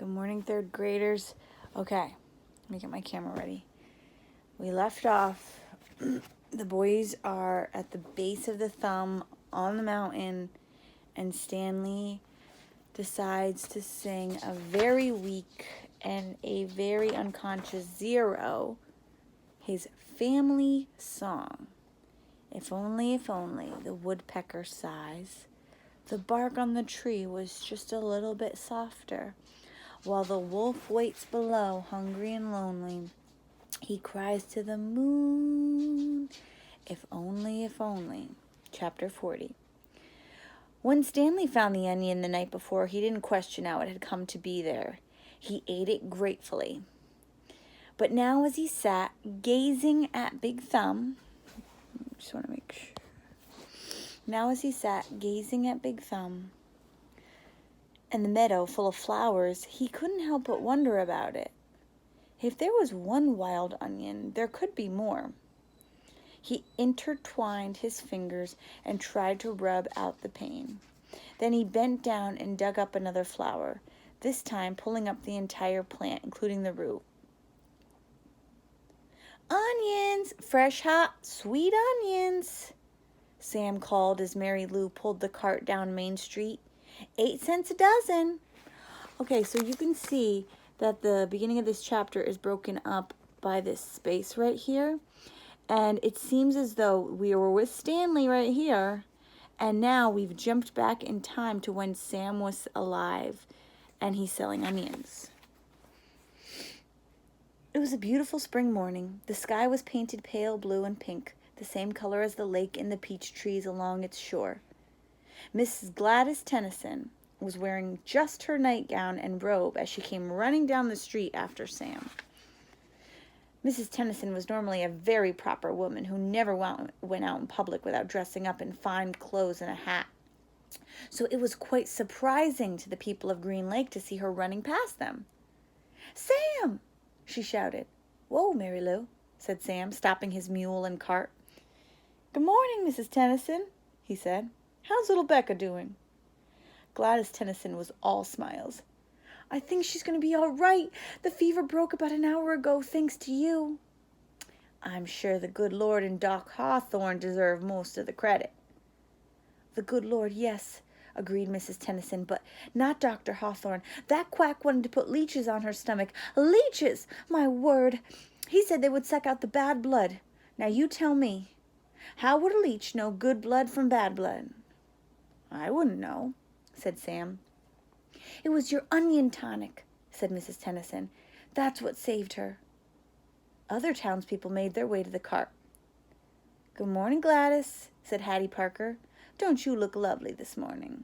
Good morning, third graders. Okay, let me get my camera ready. We left off. The boys are at the base of the thumb on the mountain, and Stanley decides to sing a very weak and a very unconscious Zero, his family song. If only, the woodpecker sighs. The bark on the tree was just a little bit softer. While the wolf waits below, hungry and lonely, he cries to the moon, if only, if only. Chapter 40. When Stanley found the onion the night before, he didn't question how it had come to be there. He ate it gratefully. But now as he sat gazing at Big Thumb, just want to make sure. Now as he sat gazing at Big Thumb and the meadow full of flowers, he couldn't help but wonder about it. If there was one wild onion, there could be more. He intertwined his fingers and tried to rub out the pain. Then he bent down and dug up another flower, this time pulling up the entire plant, including the root. "Onions! Fresh, hot, sweet onions!" Sam called as Mary Lou pulled the cart down Main Street. 8 cents a dozen. Okay, so you can see that the beginning of this chapter is broken up by this space right here. And it seems as though we were with Stanley right here, and now we've jumped back in time to when Sam was alive and he's selling onions. It was a beautiful spring morning. The sky was painted pale blue and pink, the same color as the lake and the peach trees along its shore. Mrs. Gladys Tennyson was wearing just her nightgown and robe as she came running down the street after Sam. Mrs. Tennyson was normally a very proper woman who never went out in public without dressing up in fine clothes and a hat. So it was quite surprising to the people of Green Lake to see her running past them. "Sam!" she shouted. "Whoa, Mary Lou," said Sam, stopping his mule and cart. "Good morning, Mrs. Tennyson," he said. "How's little Becca doing?" Gladys Tennyson was all smiles. "I think she's going to be all right. The fever broke about an hour ago, thanks to you." "I'm sure the good Lord and Doc Hawthorne deserve most of the credit." "The good Lord, yes," agreed Mrs. Tennyson, "but not Dr. Hawthorne. That quack wanted to put leeches on her stomach. Leeches! My word! He said they would suck out the bad blood. Now you tell me, how would a leech know good blood from bad blood?" "I wouldn't know," said Sam. "It was your onion tonic," said Mrs. Tennyson. "That's what saved her." Other townspeople made their way to the cart. "Good morning, Gladys," said Hattie Parker. "Don't you look lovely this morning?"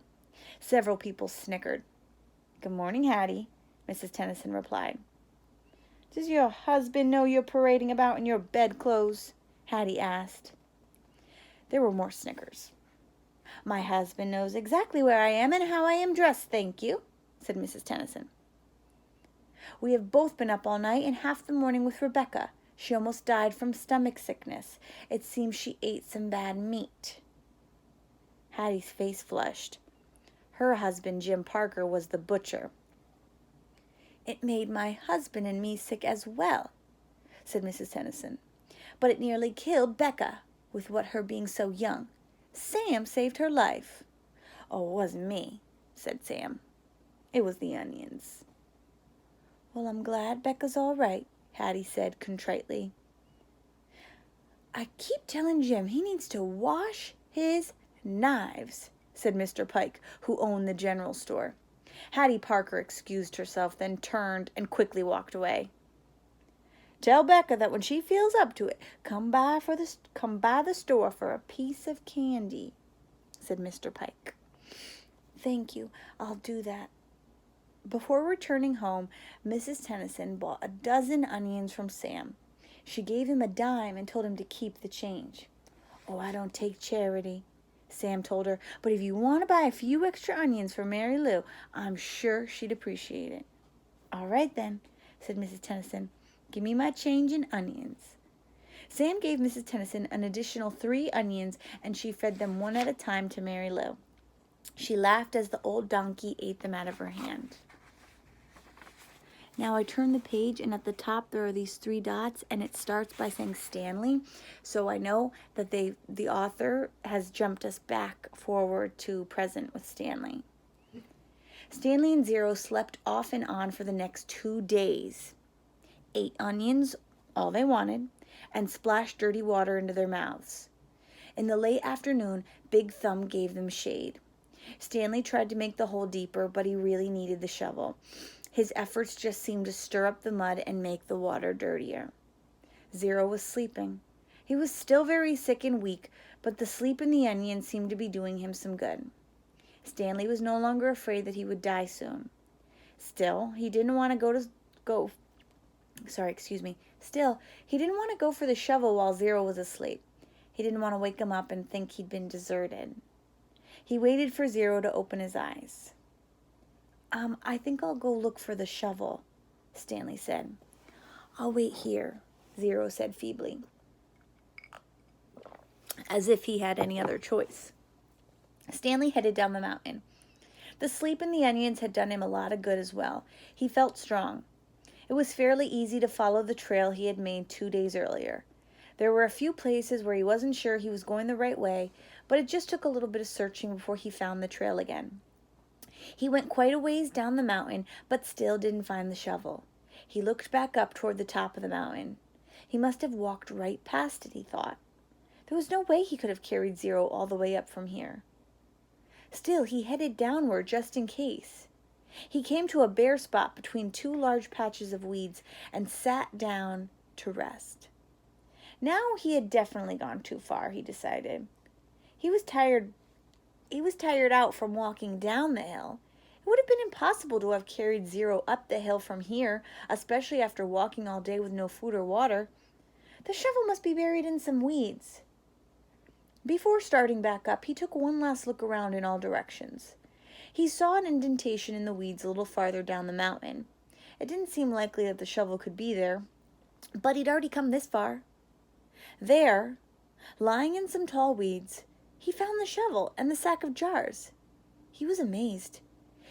Several people snickered. "Good morning, Hattie," Mrs. Tennyson replied. "Does your husband know you're parading about in your bedclothes?" Hattie asked. There were more snickers. "My husband knows exactly where I am and how I am dressed, thank you," said Mrs. Tennyson. "We have both been up all night and half the morning with Rebecca. She almost died from stomach sickness. It seems she ate some bad meat." Hattie's face flushed. Her husband, Jim Parker, was the butcher. "It made my husband and me sick as well," said Mrs. Tennyson. "But it nearly killed Becca, with what her being so young. Sam saved her life." "Oh, it wasn't me," said Sam. "It was the onions." "Well, I'm glad Becca's all right," Hattie said contritely. "I keep telling Jim he needs to wash his knives," said Mr. Pike, who owned the general store. Hattie Parker excused herself, then turned and quickly walked away. "Tell Becca that when she feels up to it, come by the store for a piece of candy," said Mr. Pike. "Thank you. I'll do that." Before returning home, Mrs. Tennyson bought a dozen onions from Sam. She gave him a dime and told him to keep the change. "Oh, I don't take charity," Sam told her, "but if you want to buy a few extra onions for Mary Lou, I'm sure she'd appreciate it." "All right, then," said Mrs. Tennyson. "Give me my change in onions." Sam gave Mrs. Tennyson an additional 3 onions, and she fed them one at a time to Mary Lou. She laughed as the old donkey ate them out of her hand. Now I turn the page, and at the top there are these 3 dots, and it starts by saying Stanley. So I know that the author has jumped us back forward to present with Stanley. Stanley and Zero slept off and on for the next 2 days, ate onions, all they wanted, and splashed dirty water into their mouths. In the late afternoon, Big Thumb gave them shade. Stanley tried to make the hole deeper, but he really needed the shovel. His efforts just seemed to stir up the mud and make the water dirtier. Zero was sleeping. He was still very sick and weak, but the sleep in the onion seemed to be doing him some good. Stanley was no longer afraid that he would die soon. Still, he didn't want to go for the shovel while Zero was asleep. He didn't want to wake him up and think he'd been deserted. He waited for Zero to open his eyes. I think I'll go look for the shovel, Stanley said. I'll wait here, Zero said feebly, as if he had any other choice. Stanley headed down the mountain. The sleep in the onions had done him a lot of good as well. He felt strong. It was fairly easy to follow the trail he had made 2 days earlier. There were a few places where he wasn't sure he was going the right way, but it just took a little bit of searching before he found the trail again. He went quite a ways down the mountain, but still didn't find the shovel. He looked back up toward the top of the mountain. He must have walked right past it, he thought. There was no way he could have carried Zero all the way up from here. Still, he headed downward just in case. He came to a bare spot between 2 large patches of weeds and sat down to rest. Now he had definitely gone too far, he decided. He was tired out from walking down the hill. It would have been impossible to have carried Zero up the hill from here, especially after walking all day with no food or water. The shovel must be buried in some weeds. Before starting back up, he took one last look around in all directions. He saw an indentation in the weeds a little farther down the mountain. It didn't seem likely that the shovel could be there, but he'd already come this far. There, lying in some tall weeds, he found the shovel and the sack of jars. He was amazed.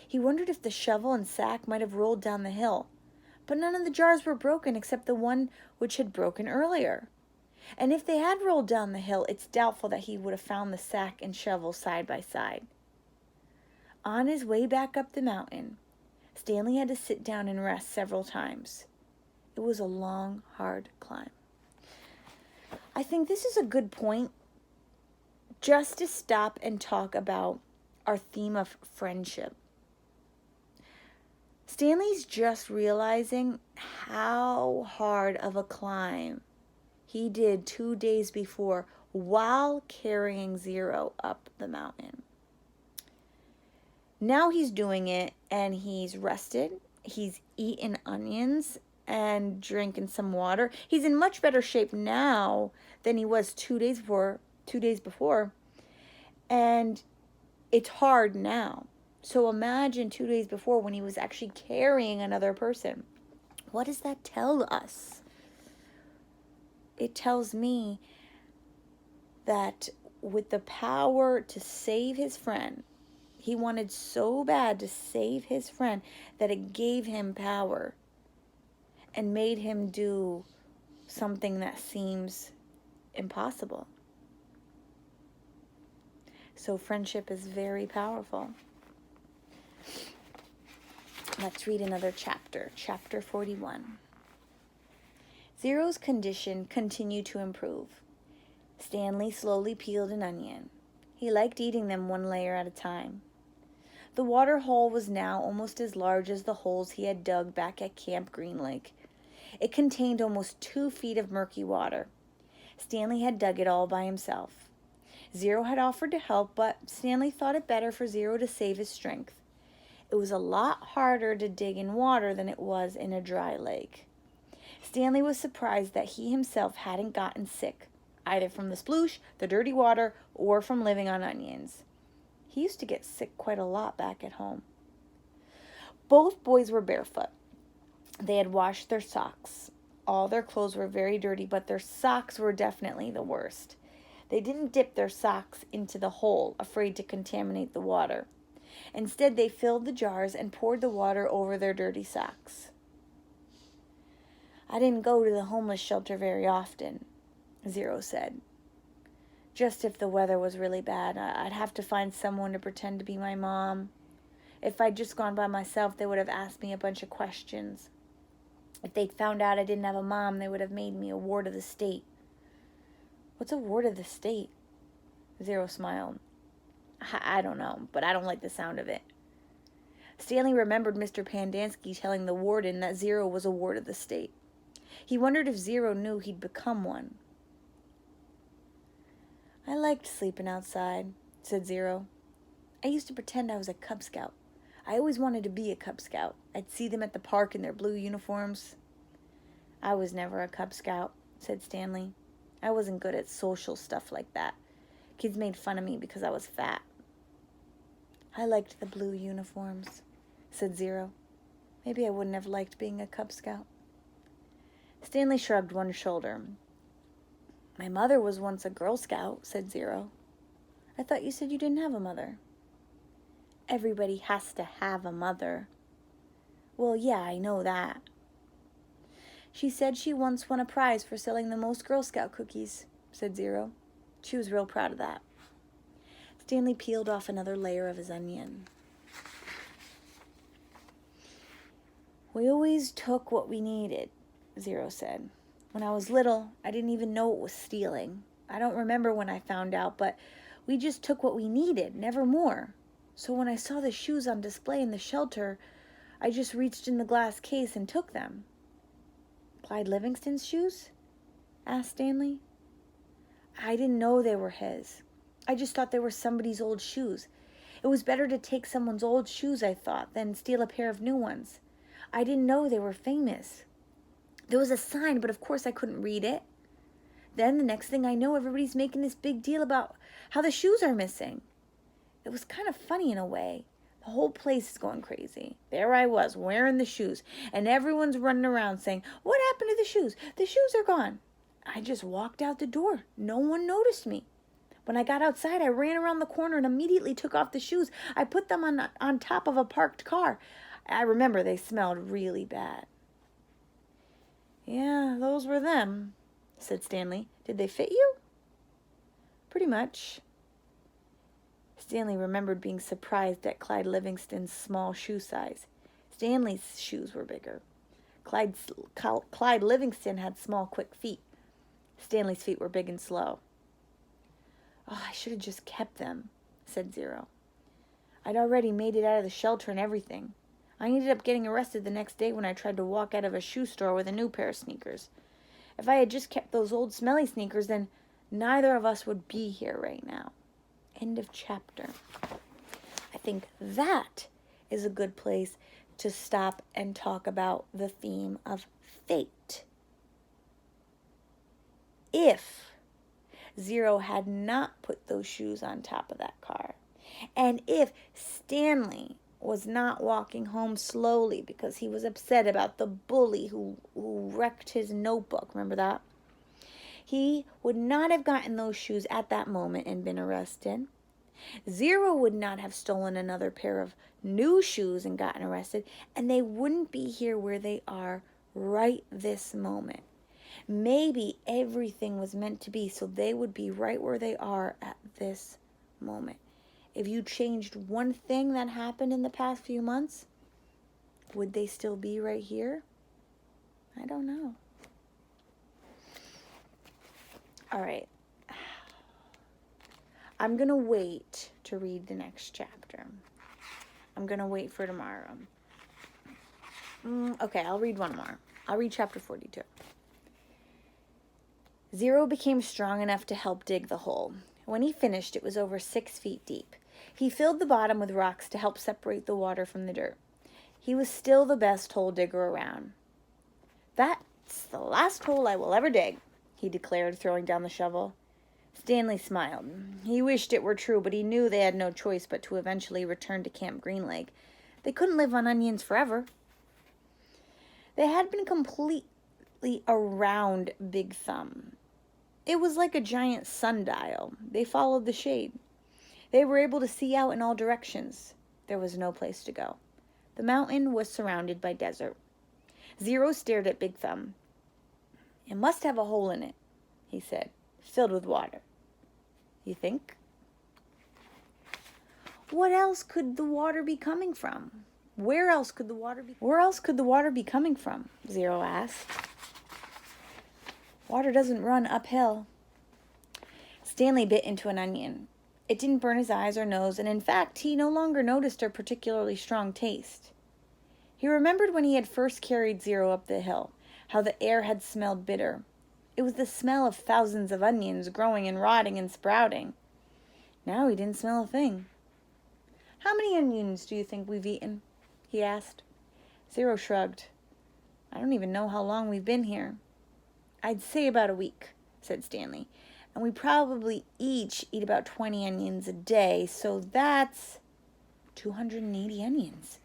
He wondered if the shovel and sack might have rolled down the hill, but none of the jars were broken except the one which had broken earlier. And if they had rolled down the hill, it's doubtful that he would have found the sack and shovel side by side. On his way back up the mountain, Stanley had to sit down and rest several times. It was a long, hard climb. I think this is a good point just to stop and talk about our theme of friendship. Stanley's just realizing how hard of a climb he did 2 days before while carrying Zero up the mountain. Now he's doing it and he's rested. He's eaten onions and drinking some water. He's in much better shape now than he was 2 days before. And it's hard now. So imagine 2 days before when he was actually carrying another person. What does that tell us? It tells me that with the power to save his friend, he wanted so bad to save his friend that it gave him power and made him do something that seems impossible. So friendship is very powerful. Let's read another chapter, chapter 41. Zero's condition continued to improve. Stanley slowly peeled an onion. He liked eating them one layer at a time. The water hole was now almost as large as the holes he had dug back at Camp Green Lake. It contained almost 2 feet of murky water. Stanley had dug it all by himself. Zero had offered to help, but Stanley thought it better for Zero to save his strength. It was a lot harder to dig in water than it was in a dry lake. Stanley was surprised that he himself hadn't gotten sick, either from the sploosh, the dirty water, or from living on onions. He used to get sick quite a lot back at home. Both boys were barefoot. They had washed their socks. All their clothes were very dirty, but their socks were definitely the worst. They didn't dip their socks into the hole, afraid to contaminate the water. Instead, they filled the jars and poured the water over their dirty socks. I didn't go to the homeless shelter very often, Zero said. Just if the weather was really bad, I'd have to find someone to pretend to be my mom. If I'd just gone by myself, they would have asked me a bunch of questions. If they'd found out I didn't have a mom, they would have made me a ward of the state. What's a ward of the state? Zero smiled. I don't know, but I don't like the sound of it. Stanley remembered Mr. Pandansky telling the warden that Zero was a ward of the state. He wondered if Zero knew he'd become one. I liked sleeping outside, said Zero. I used to pretend I was a Cub Scout. I always wanted to be a Cub Scout. I'd see them at the park in their blue uniforms. I was never a Cub Scout, said Stanley. I wasn't good at social stuff like that. Kids made fun of me because I was fat. I liked the blue uniforms, said Zero. Maybe I wouldn't have liked being a Cub Scout. Stanley shrugged one shoulder. My mother was once a Girl Scout, said Zero. I thought you said you didn't have a mother. Everybody has to have a mother. Well, yeah, I know that. She said she once won a prize for selling the most Girl Scout cookies, said Zero. She was real proud of that. Stanley peeled off another layer of his onion. We always took what we needed, Zero said. When I was little, I didn't even know it was stealing. I don't remember when I found out, but we just took what we needed, never more. So when I saw the shoes on display in the shelter, I just reached in the glass case and took them. Clyde Livingston's shoes? Asked Stanley. I didn't know they were his. I just thought they were somebody's old shoes. It was better to take someone's old shoes, I thought, than steal a pair of new ones. I didn't know they were famous. There was a sign, but of course I couldn't read it. Then the next thing I know, everybody's making this big deal about how the shoes are missing. It was kind of funny in a way. The whole place is going crazy. There I was, wearing the shoes, and everyone's running around saying, "What happened to the shoes? The shoes are gone." I just walked out the door. No one noticed me. When I got outside, I ran around the corner and immediately took off the shoes. I put them on top of a parked car. I remember they smelled really bad. Yeah, those were them, said Stanley. Did they fit you? Pretty much. Stanley remembered being surprised at Clyde Livingston's small shoe size. Stanley's shoes were bigger. Clyde Livingston had small, quick feet. Stanley's feet were big and slow. Oh, I should have just kept them, said Zero. I'd already made it out of the shelter and everything. I ended up getting arrested the next day when I tried to walk out of a shoe store with a new pair of sneakers. If I had just kept those old smelly sneakers, then neither of us would be here right now. End of chapter. I think that is a good place to stop and talk about the theme of fate. If Zero had not put those shoes on top of that car, and if Stanley was not walking home slowly because he was upset about the bully who wrecked his notebook, remember that? He would not have gotten those shoes at that moment and been arrested. Zero would not have stolen another pair of new shoes and gotten arrested, and they wouldn't be here where they are right this moment. Maybe everything was meant to be, so they would be right where they are at this moment. If you changed one thing that happened in the past few months, would they still be right here? I don't know. All right. I'm going to wait to read the next chapter. I'm going to wait for tomorrow. Okay, I'll read one more. I'll read chapter 42. Zero became strong enough to help dig the hole. When he finished, it was over 6 feet deep. He filled the bottom with rocks to help separate the water from the dirt. He was still the best hole digger around. That's the last hole I will ever dig, he declared, throwing down the shovel. Stanley smiled. He wished it were true, but he knew they had no choice but to eventually return to Camp Green Lake. They couldn't live on onions forever. They had been completely around Big Thumb. It was like a giant sundial. They followed the shade. They were able to see out in all directions. There was no place to go. The mountain was surrounded by desert. Zero stared at Big Thumb. "It must have a hole in it," he said, "filled with water." "You think?" "What else could the water be coming from? Where else could the water be coming from?" Zero asked. "Water doesn't run uphill." Stanley bit into an onion. It didn't burn his eyes or nose, and in fact, he no longer noticed a particularly strong taste. He remembered when he had first carried Zero up the hill, how the air had smelled bitter. It was the smell of thousands of onions growing and rotting and sprouting. Now he didn't smell a thing. "How many onions do you think we've eaten?" he asked. Zero shrugged. "I don't even know how long we've been here." "I'd say about a week," said Stanley. "And we probably each eat about 20 onions a day, so that's 280 onions,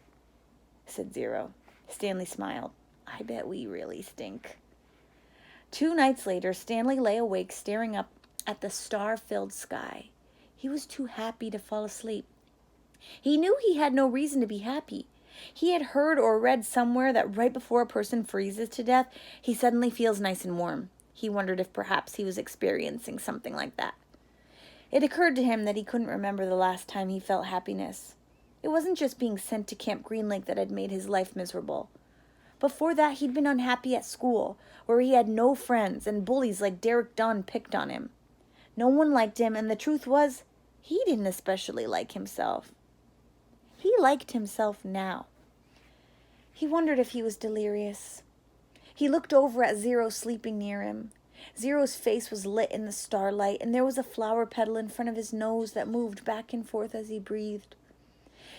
said Zero. Stanley smiled. "I bet we really stink." 2 nights later, Stanley lay awake staring up at the star-filled sky. He was too happy to fall asleep. He knew he had no reason to be happy. He had heard or read somewhere that right before a person freezes to death, he suddenly feels nice and warm. He wondered if perhaps he was experiencing something like that. It occurred to him that he couldn't remember the last time he felt happiness. It wasn't just being sent to Camp Green Lake that had made his life miserable. Before that, he'd been unhappy at school, where he had no friends, and bullies like Derek Dunn picked on him. No one liked him, and the truth was, he didn't especially like himself. He liked himself now. He wondered if he was delirious. He looked over at Zero sleeping near him. Zero's face was lit in the starlight, and there was a flower petal in front of his nose that moved back and forth as he breathed.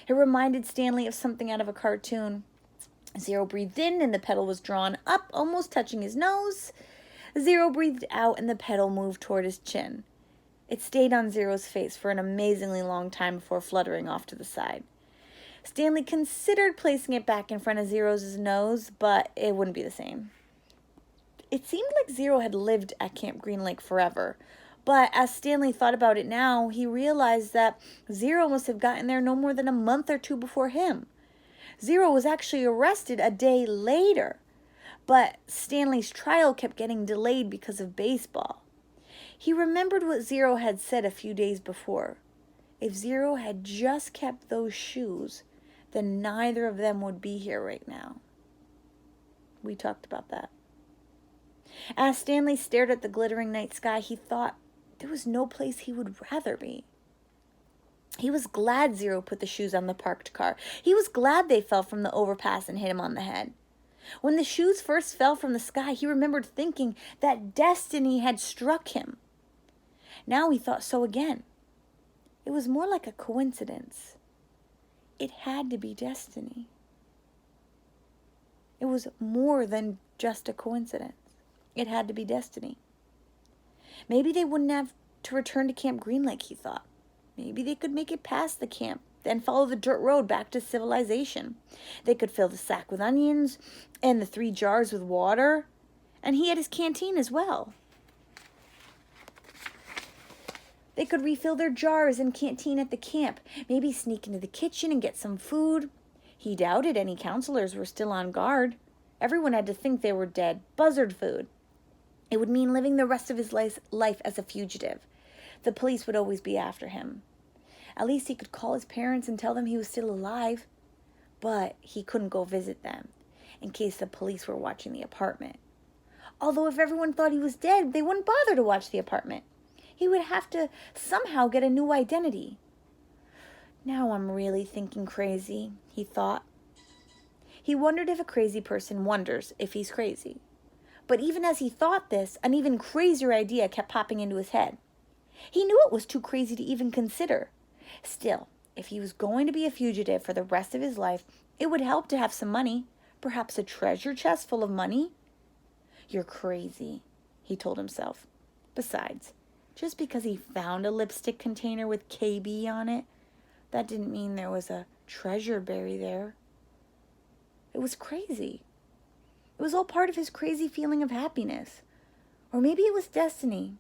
It reminded Stanley of something out of a cartoon. Zero breathed in, and the petal was drawn up, almost touching his nose. Zero breathed out, and the petal moved toward his chin. It stayed on Zero's face for an amazingly long time before fluttering off to the side. Stanley considered placing it back in front of Zero's nose, but it wouldn't be the same. It seemed like Zero had lived at Camp Green Lake forever, but as Stanley thought about it now, he realized that Zero must have gotten there no more than a month or 2 before him. Zero was actually arrested a day later, but Stanley's trial kept getting delayed because of baseball. He remembered what Zero had said a few days before. If Zero had just kept those shoes, then neither of them would be here right now. We talked about that. As Stanley stared at the glittering night sky, he thought there was no place he would rather be. He was glad Zero put the shoes on the parked car. He was glad they fell from the overpass and hit him on the head. When the shoes first fell from the sky, he remembered thinking that destiny had struck him. Now he thought so again. It was more like a coincidence. It had to be destiny. It was more than just a coincidence. It had to be destiny. Maybe they wouldn't have to return to Camp Green Lake, he thought. Maybe they could make it past the camp, then follow the dirt road back to civilization. They could fill the sack with onions and the 3 jars with water, and he had his canteen as well. They could refill their jars and canteen at the camp, maybe sneak into the kitchen and get some food. He doubted any counselors were still on guard. Everyone had to think they were dead. Buzzard food. It would mean living the rest of his life as a fugitive. The police would always be after him. At least he could call his parents and tell them he was still alive. But he couldn't go visit them, in case the police were watching the apartment. Although if everyone thought he was dead, they wouldn't bother to watch the apartment. He would have to somehow get a new identity. Now I'm really thinking crazy, he thought. He wondered if a crazy person wonders if he's crazy. But even as he thought this, an even crazier idea kept popping into his head. He knew it was too crazy to even consider. Still, if he was going to be a fugitive for the rest of his life, it would help to have some money, perhaps a treasure chest full of money. You're crazy, he told himself. Besides, just because he found a lipstick container with KB on it, that didn't mean there was a treasure buried there. It was crazy. It was all part of his crazy feeling of happiness. Or maybe it was destiny.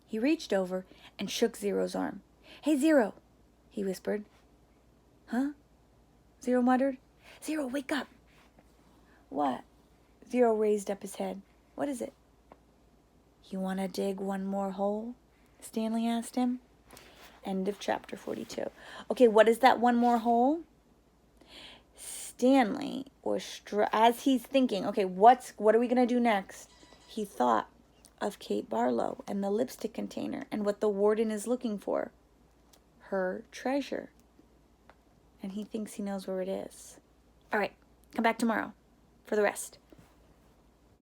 He reached over and shook Zero's arm. "Hey, Zero," he whispered. "Huh?" Zero muttered. "Zero, wake up." "What?" Zero raised up his head. What is it? You want to dig one more hole? Stanley asked him. End of chapter 42. Okay, what is that one more hole? Stanley was, as he's thinking, okay, what are we going to do next? He thought of Kate Barlow and the lipstick container and what the warden is looking for. Her treasure. And he thinks he knows where it is. All right, come back tomorrow for the rest.